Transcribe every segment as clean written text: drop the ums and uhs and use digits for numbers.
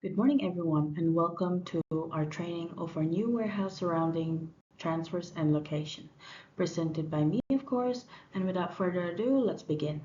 Good morning, everyone, and welcome to our training of our new warehouse surrounding transfers and location, presented by me, of course. And without further ado, let's begin.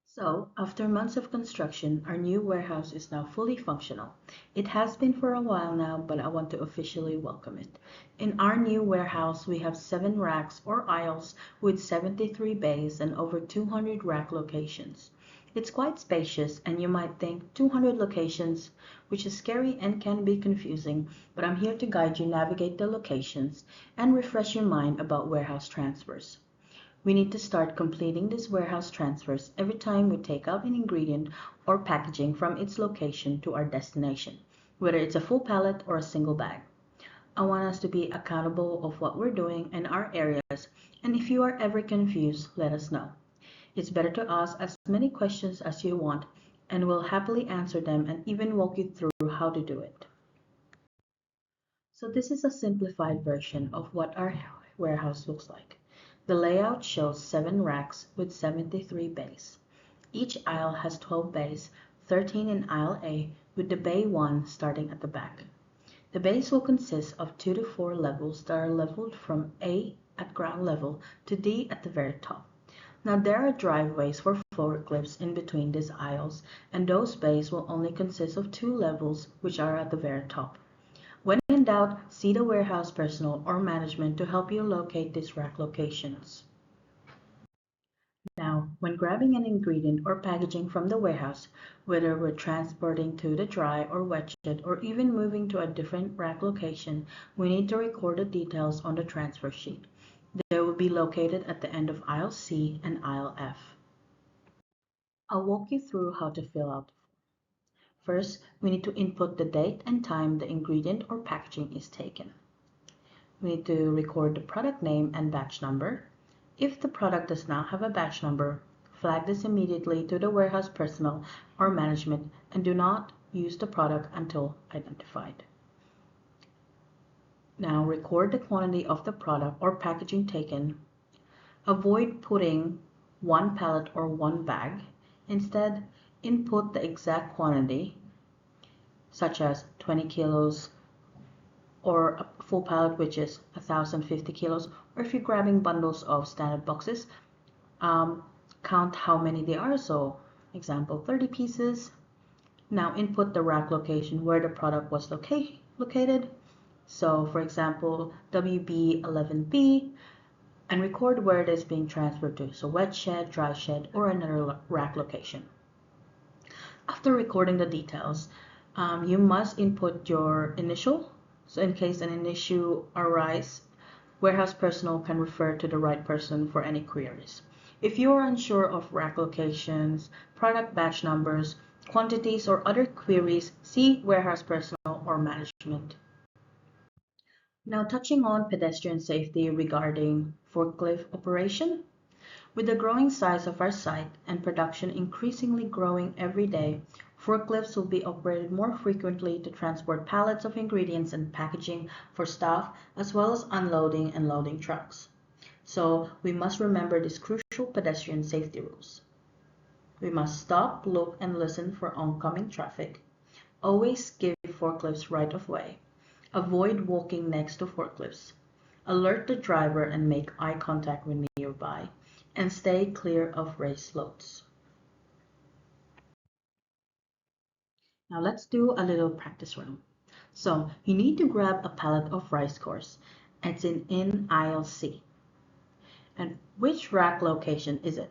So, after months of construction, our new warehouse is now fully functional. It has been for a while now, but I want to officially welcome it. In our new warehouse, we have 7 racks or aisles with 73 bays and over 200 rack locations. It's quite spacious, and you might think 200 locations, which is scary and can be confusing, but I'm here to guide you navigate the locations and refresh your mind about warehouse transfers. We need to start completing these warehouse transfers every time we take out an ingredient or packaging from its location to our destination, whether it's a full pallet or a single bag. I want us to be accountable of what we're doing in our areas, and if you are ever confused, let us know. It's better to ask as many questions as you want, and we'll happily answer them and even walk you through how to do it. So this is a simplified version of what our warehouse looks like. The layout shows 7 racks with 73 bays. Each aisle has 12 bays, 13 in aisle A, with the bay 1 starting at the back. The bays will consist of 2 to 4 levels that are leveled from A at ground level to D at the very top. Now there are driveways for forklifts in between these aisles, and those bays will only consist of 2 levels, which are at the very top. When in doubt, see the warehouse personnel or management to help you locate these rack locations. Now, when grabbing an ingredient or packaging from the warehouse, whether we're transporting to the dry or wet shed or even moving to a different rack location, we need to record the details on the transfer sheet. They will be located at the end of aisle C and aisle F. I'll walk you through how to fill out. First, we need to input the date and time the ingredient or packaging is taken. We need to record the product name and batch number. If the product does not have a batch number, flag this immediately to the warehouse personnel or management and do not use the product until identified. Now record the quantity of the product or packaging taken. Avoid putting 1 pallet or 1 bag. Instead, input the exact quantity, such as 20 kilos or a full pallet, which is 1,050 kilos, or if you're grabbing bundles of standard boxes, count how many they are. So, example, 30 pieces. Now input the rack location where the product was located. So, for example, WB11B, and record where it is being transferred to. So, wet shed, dry shed, or another rack location. After recording the details, you must input your initial. So in case an issue arises, warehouse personnel can refer to the right person for any queries. If you are unsure of rack locations, product batch numbers, quantities, or other queries, see warehouse personnel or management. Now touching on pedestrian safety regarding forklift operation. With the growing size of our site and production increasingly growing every day, forklifts will be operated more frequently to transport pallets of ingredients and packaging for staff, as well as unloading and loading trucks. So we must remember these crucial pedestrian safety rules. We must stop, look, and listen for oncoming traffic. Always give forklifts right of way. Avoid walking next to forklifts. Alert the driver and make eye contact when nearby, and stay clear of raised loads. Now let's do a little practice round. So you need to grab a pallet of rice course. It's in aisle C. And which rack location is it?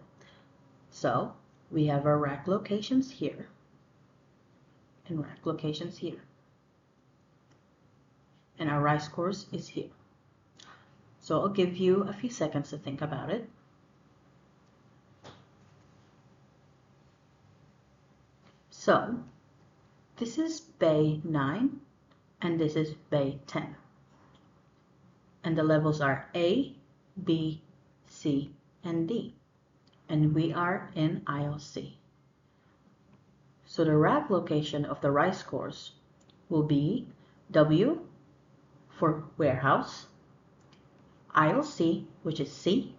So we have our rack locations here and rack locations here. And our rice course is here. So I'll give you a few seconds to think about it. So this is bay 9 and this is bay 10. And the levels are A, B, C, and D. And we are in aisle C. So the rack location of the rice course will be W for warehouse, aisle C, which is C,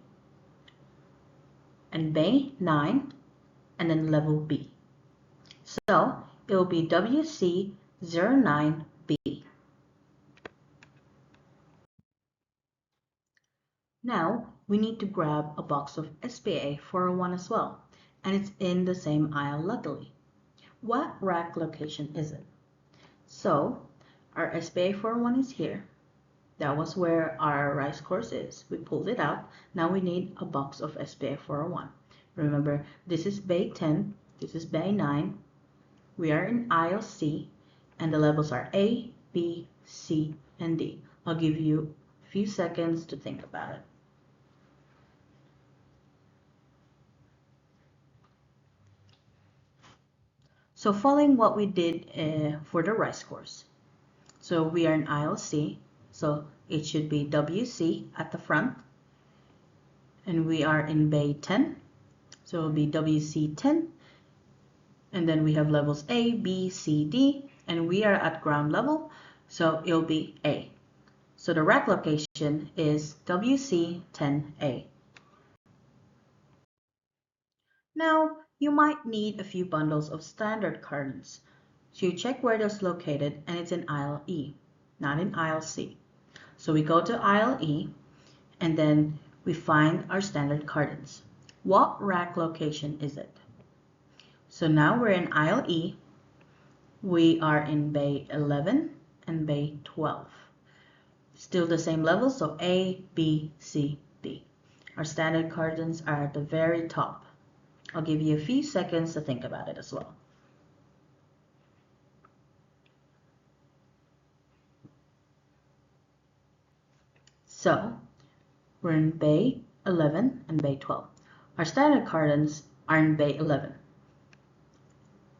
and bay 9, and then level B. So it will be WC09B. Now we need to grab a box of SPA401 as well, and it's in the same aisle luckily. What rack location is it? So our SPA401 is here. That was where our rice course is. We pulled it out. Now we need a box of SPA401. Remember, this is bay 10, this is bay 9. We are in aisle C, and the levels are A, B, C, and D. I'll give you a few seconds to think about it. So following what we did for the rice course. So we are in aisle C, so it should be WC at the front. And we are in bay 10, so it'll be WC10. And then we have levels A, B, C, D, and we are at ground level, so it'll be A. So the rack location is WC10A. Now, you might need a few bundles of standard cartons. So you check where it's located, and it's in aisle E, not in aisle C. So we go to aisle E, and then we find our standard cartons. What rack location is it? So now we're in aisle E. We are in bay 11 and bay 12. Still the same level, so A, B, C, D. Our standard cartons are at the very top. I'll give you a few seconds to think about it as well. So we're in bay 11 and bay 12. Our standard cartons are in bay 11.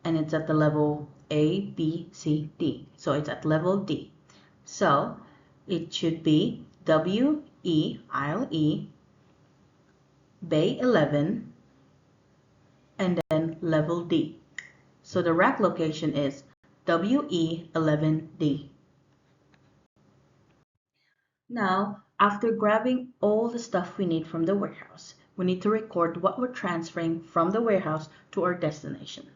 And it's at the level A, B, C, D. So it's at level D. So it should be W, E, aisle E, bay 11, and then level D. So the rack location is WE11D. Now, after grabbing all the stuff we need from the warehouse, we need to record what we're transferring from the warehouse to our destination.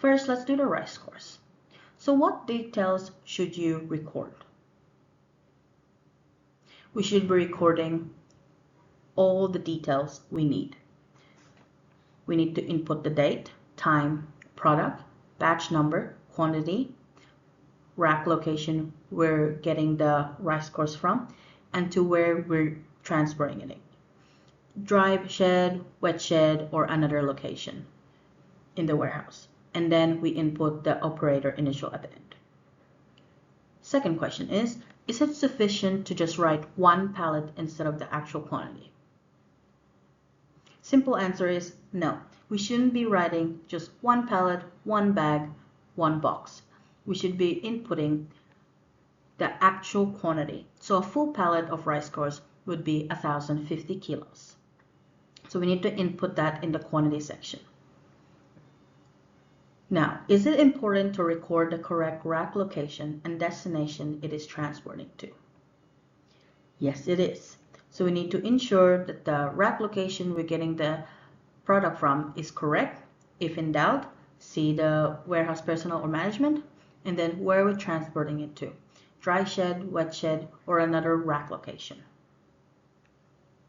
First, let's do the rice course. So what details should you record? We should be recording all the details we need. We need to input the date, time, product, batch number, quantity, rack location we're getting the rice course from, and to where we're transferring it. Dry shed, wet shed, or another location in the warehouse. And then we input the operator initial at the end. Second question is it sufficient to just write one pallet instead of the actual quantity? Simple answer is no. We shouldn't be writing just one pallet, one bag, one box. We should be inputting the actual quantity. So a full pallet of rice course would be 1,050 kilos. So we need to input that in the quantity section. Now, is it important to record the correct rack location and destination it is transporting to? Yes, it is. So we need to ensure that the rack location we're getting the product from is correct. If in doubt, see the warehouse personnel or management, and then where we're transporting it to. Dry shed, wet shed, or another rack location.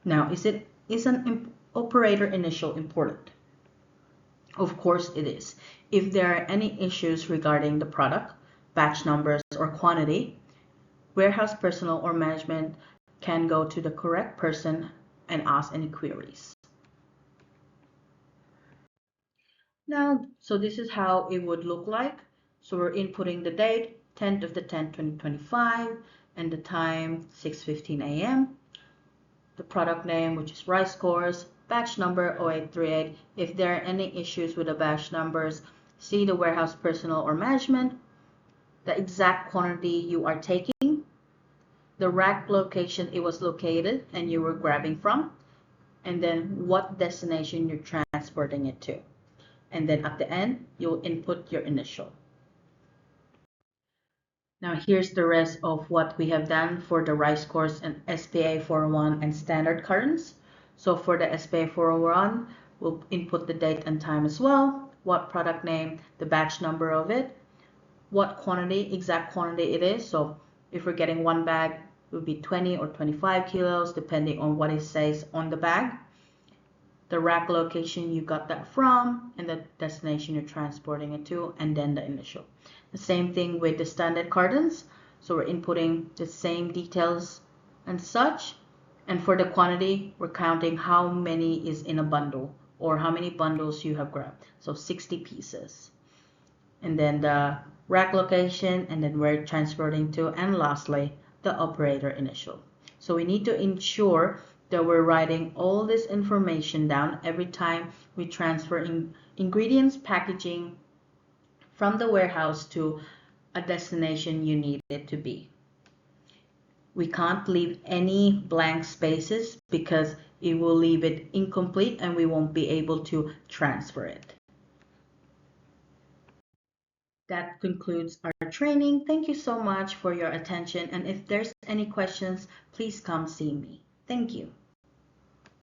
Now, is an operator initial important? Of course it is. If there are any issues regarding the product, batch numbers, or quantity, warehouse personnel or management can go to the correct person and ask any queries. Now, so this is how it would look like. So we're inputting the date, 10th of the 10th, 2025, and the time, 6:15 a.m. The product name, which is rice course, batch number 0838. If there are any issues with the batch numbers, see the warehouse personnel or management, the exact quantity you are taking, the rack location it was located and you were grabbing from, and then what destination you're transporting it to. And then at the end, you'll input your initial. Now here's the rest of what we have done for the rice course and SPA401 and standard cartons. So for the SPA401, we'll input the date and time as well. what product name, the batch number of it, what quantity, exact quantity it is. So if we're getting one bag, it would be 20 or 25 kilos, depending on what it says on the bag. The rack location you got that from, and the destination you're transporting it to, and then the initial. The same thing with the standard cartons. So we're inputting the same details and such. And for the quantity, we're counting how many is in a bundle or how many bundles you have grabbed. So 60 pieces. And then the rack location, and then where it's transporting to, and lastly, the operator initial. So we need to ensure that we're writing all this information down every time we transfer ingredients, packaging from the warehouse to a destination you need it to be. We can't leave any blank spaces because it will leave it incomplete and we won't be able to transfer it. That concludes our training. Thank you so much for your attention. And if there's any questions, please come see me. Thank you.